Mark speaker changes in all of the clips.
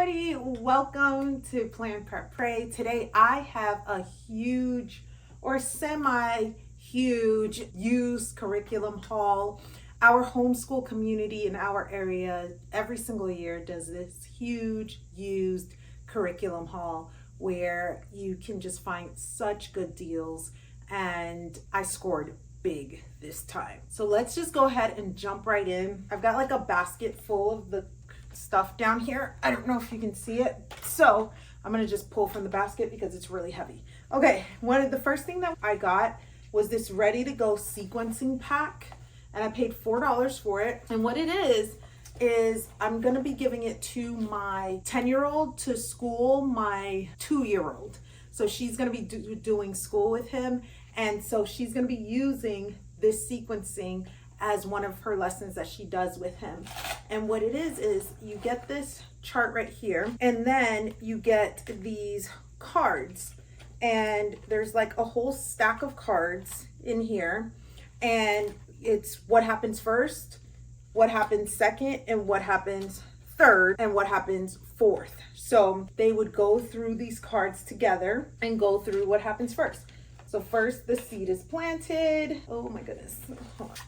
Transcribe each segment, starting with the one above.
Speaker 1: everybody, welcome to Plan Prep Pray. Today I have a huge or semi-huge used curriculum haul. Our homeschool community in our area every single year does this huge used curriculum haul where you can just find such good deals, and I scored big this time. So let's just go ahead and jump right in. I've got like a basket full of the stuff down here. I don't know if you can see it. So I'm gonna just pull from the basket because it's really heavy. Okay, the first thing that I got was this ready to go sequencing pack, and I paid $4 for it. And what it is I'm gonna be giving it to my 10-year-old to school my 2-year-old. So she's gonna be doing school with him, and so she's gonna be using this sequencing as one of her lessons that she does with him. And what it is you get this chart right here, and then you get these cards, and there's like a whole stack of cards in here, and it's what happens first, what happens second, and what happens third, and what happens fourth. So they would go through these cards together and go through what happens first. So first the seed is planted. Oh my goodness.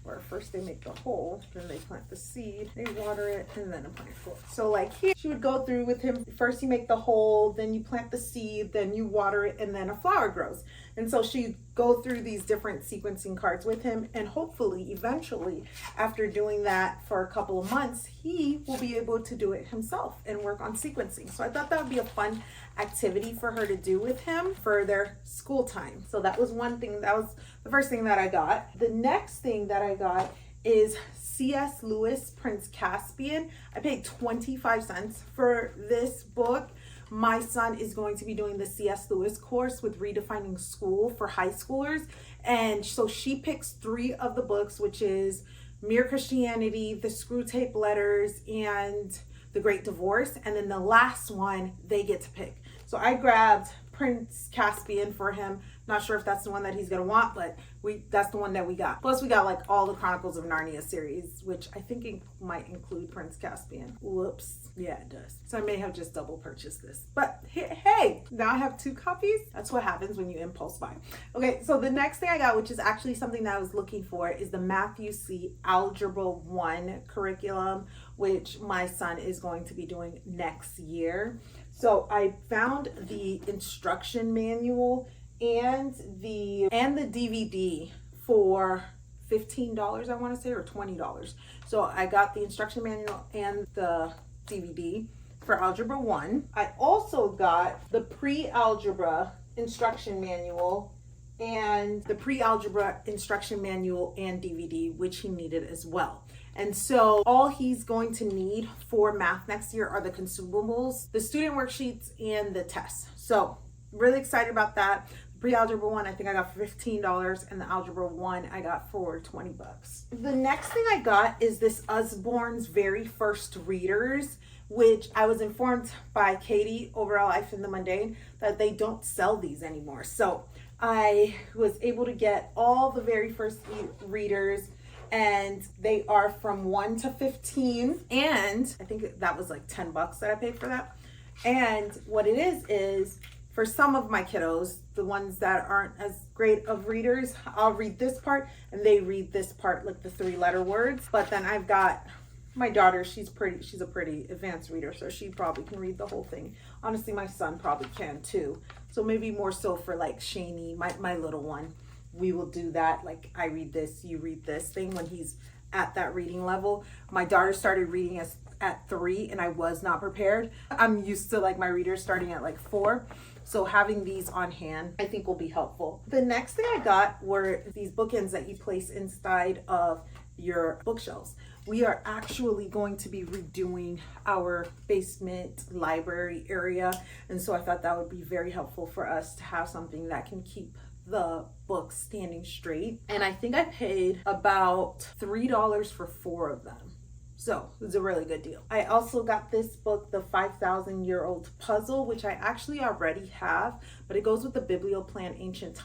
Speaker 1: Or first they make the hole, then they plant the seed, they water it, and then plant it. So like here, she would go through with him. First you make the hole, then you plant the seed, then you water it, and then a flower grows. And so she'd go through these different sequencing cards with him, and hopefully eventually after doing that for a couple of months, he will be able to do it himself and work on sequencing. So I thought that would be a fun activity for her to do with him for their school time. So that was one thing. That was the first thing that I got. The next thing that I got is C.S. Lewis, Prince Caspian. I paid 25 cents for this book. My son is going to be doing the C.S. Lewis course with Redefining School for high schoolers. And so she picks 3 of the books, which is Mere Christianity, The Screwtape Letters, and The Great Divorce. And then the last one, they get to pick. So I grabbed Prince Caspian for him. Not sure if that's the one that he's gonna want, but that's the one that we got. Plus we got like all the Chronicles of Narnia series, which I think it might include Prince Caspian. Whoops. Yeah, it does. So I may have just double purchased this. But hey, now I have 2 copies. That's what happens when you impulse buy. Okay, so the next thing I got, which is actually something that I was looking for, is the Matthew C. Algebra 1 curriculum, which my son is going to be doing next year. So I found the instruction manual and the DVD for $15, I want to say, or $20. So I got the instruction manual and the DVD for Algebra 1. I also got the pre-algebra instruction manual and the pre-algebra instruction manual and DVD, which he needed as well. And so all he's going to need for math next year are the consumables, the student worksheets, and the tests. So really excited about that. Pre-algebra 1 I think I got for $15, and the algebra 1 I got for $20. The next thing I got is this Usborne's Very First Readers, which I was informed by Katie over at Life in the Mundane that they don't sell these anymore. So I was able to get all the very first readers, and they are from 1 to 15, and I think that was like $10 that I paid for that. And what it is for some of my kiddos, the ones that aren't as great of readers, I'll read this part and they read this part, like the 3-letter words. But then I've got my daughter, she's a pretty advanced reader, so she probably can read the whole thing. Honestly, my son probably can too. So maybe more so for like Shani, my little one, we will do that. Like I read this, you read this thing when he's at that reading level. My daughter started reading at 3, and I was not prepared. I'm used to like my readers starting at like 4. So having these on hand, I think will be helpful. The next thing I got were these bookends that you place inside of your bookshelves. We are actually going to be redoing our basement library area. And so I thought that would be very helpful for us to have something that can keep the books standing straight. And I think I paid about $3 for 4 of them. So it was a really good deal. I also got this book, The 5,000-Year-Old Puzzle, which I actually already have, but it goes with the Biblioplan Ancient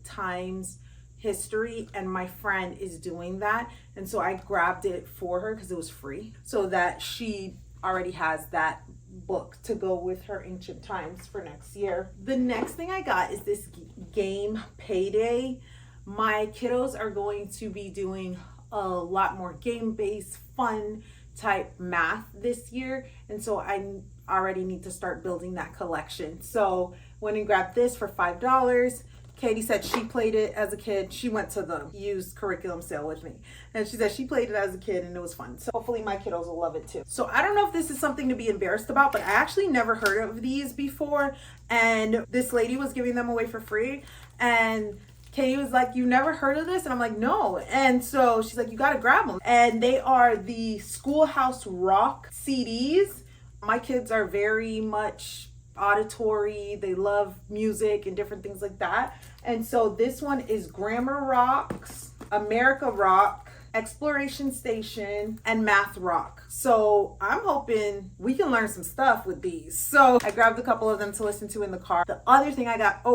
Speaker 1: Times history, and my friend is doing that. And so I grabbed it for her because it was free, so that she already has that book to go with her ancient times for next year. The next thing I got is this game Payday. My kiddos are going to be doing a lot more game-based, fun type math this year, and so I already need to start building that collection. So went and grabbed this for $5. Katie said she played it as a kid. She went to the used curriculum sale with me, and she said she played it as a kid and it was fun. So hopefully my kiddos will love it too. So I don't know if this is something to be embarrassed about, but I actually never heard of these before, and this lady was giving them away for free, and Katie was like, "You never heard of this?" And I'm like, "No." And so she's like, "You got to grab them." And they are the Schoolhouse Rock CDs. My kids are very much auditory. They love music and different things like that. And so this one is Grammar Rocks, America Rock, Exploration Station, and Math Rock. So I'm hoping we can learn some stuff with these. So I grabbed a couple of them to listen to in the car. The other thing I got,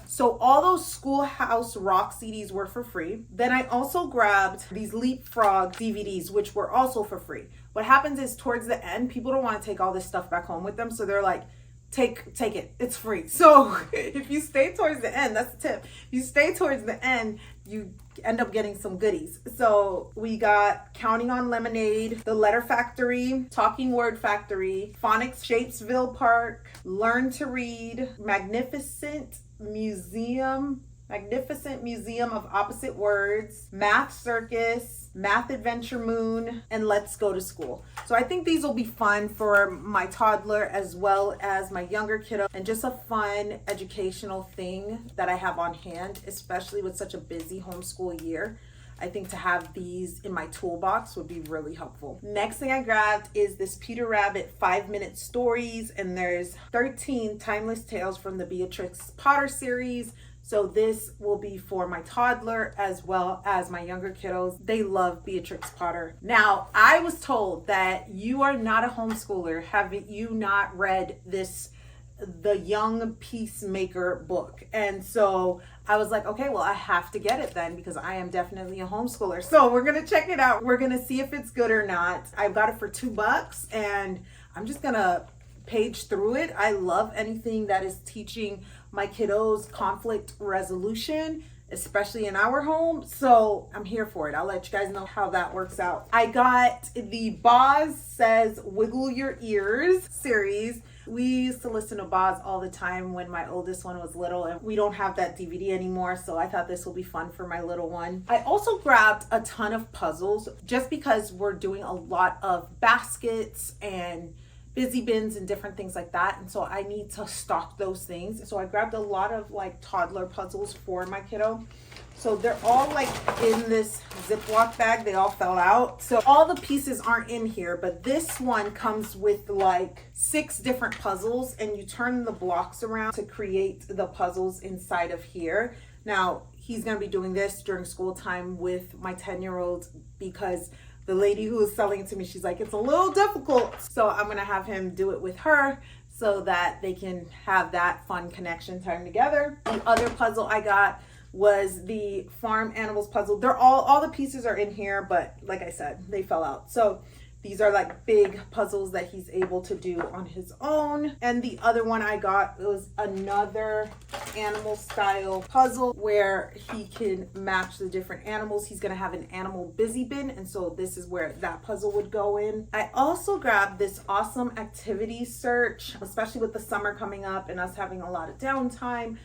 Speaker 1: so all those Schoolhouse Rock CDs were for free. Then I also grabbed these Leapfrog DVDs, which were also for free. What happens is towards the end, people don't want to take all this stuff back home with them. So they're like, take it, it's free. So if you stay towards the end, that's the tip. If you stay towards the end, you end up getting some goodies. So we got Counting on Lemonade, The Letter Factory, Talking Word Factory, Phonics Shapesville Park, Learn to Read, Magnificent Museum of Opposite Words, Math Circus, Math Adventure Moon, and Let's Go to School. So I think these will be fun for my toddler as well as my younger kiddo, and just a fun educational thing that I have on hand, especially with such a busy homeschool year. I think to have these in my toolbox would be really helpful. Next thing I grabbed is this Peter Rabbit 5-minute stories, and there's 13 timeless tales from the Beatrix Potter series. So this will be for my toddler as well as my younger kiddos. They love Beatrix Potter. Now, I was told that you are not a homeschooler have you not read this The Young Peacemaker book. And so I was like, okay, well, I have to get it then, because I am definitely a homeschooler. So we're gonna check it out. We're gonna see if it's good or not. I got it for $2, and I'm just gonna page through it. I love anything that is teaching my kiddos conflict resolution, especially in our home. So I'm here for it. I'll let you guys know how that works out. I got the Boz Says Wiggle Your Ears series. We used to listen to Boz all the time when my oldest one was little, and we don't have that DVD anymore, so I thought this will be fun for my little one. I also grabbed a ton of puzzles just because we're doing a lot of baskets and busy bins and different things like that, and so I need to stock those things. So I grabbed a lot of like toddler puzzles for my kiddo. So they're all like in this Ziploc bag. They all fell out, so all the pieces aren't in here, but this one comes with like 6 different puzzles, and you turn the blocks around to create the puzzles inside of here. Now he's gonna be doing this during school time with my 10-year-old, because the lady who was selling it to me, she's like, it's a little difficult. So I'm gonna have him do it with her so that they can have that fun connection time together. The other puzzle I got was the farm animals puzzle. They're all the pieces are in here, but like I said, they fell out. So these are like big puzzles that he's able to do on his own. And the other one I got was another animal style puzzle where he can match the different animals. He's gonna have an animal busy bin, and so this is where that puzzle would go in. I also grabbed this awesome activity search, especially with the summer coming up and us having a lot of downtime.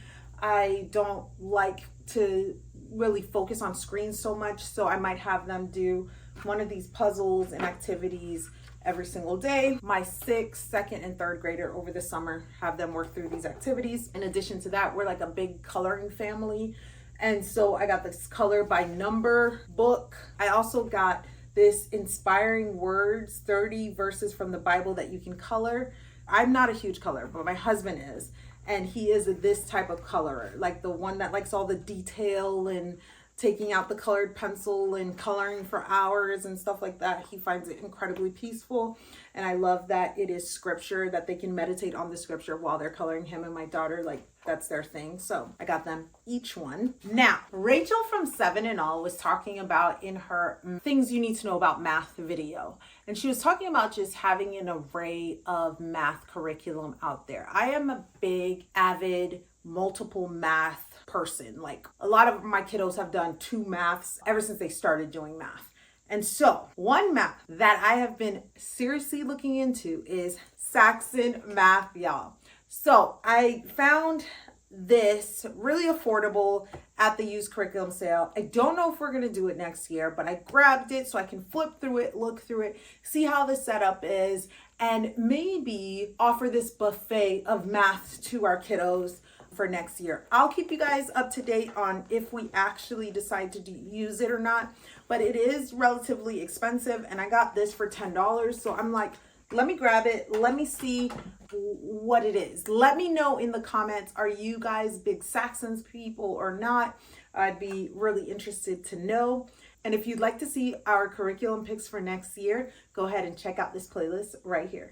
Speaker 1: I don't like to really focus on screens so much, so I might have them do one of these puzzles and activities every single day. My 6th, 2nd, and 3rd grader over the summer have them work through these activities. In addition to that, we're like a big coloring family, and so I got this color by number book. I also got this Inspiring Words, 30 verses from the Bible that you can color. I'm not a huge colorer, but my husband is. And he is this type of colorer, like the one that likes all the detail and taking out the colored pencil and coloring for hours and stuff like that. He finds it incredibly peaceful. And I love that it is scripture, that they can meditate on the scripture while they're coloring. Him and my daughter, like, that's their thing. So I got them each one. Now, Rachel from 7 and All was talking about in her things you need to know about math video. And she was talking about just having an array of math curriculum out there. I am a big, avid, multiple math person. Like, a lot of my kiddos have done 2 maths ever since they started doing math. And so one math that I have been seriously looking into is Saxon math, y'all. So I found this really affordable at the used curriculum sale. I don't know if we're going to do it next year, but I grabbed it so I can flip through it, look through it, see how the setup is, and maybe offer this buffet of math to our kiddos for next year. I'll keep you guys up to date on if we actually decide to use it or not, but it is relatively expensive, and I got this for $10. So I'm like, let me grab it. Let me see what it is. Let me know in the comments, are you guys big Saxons people or not? I'd be really interested to know. And if you'd like to see our curriculum picks for next year, go ahead and check out this playlist right here.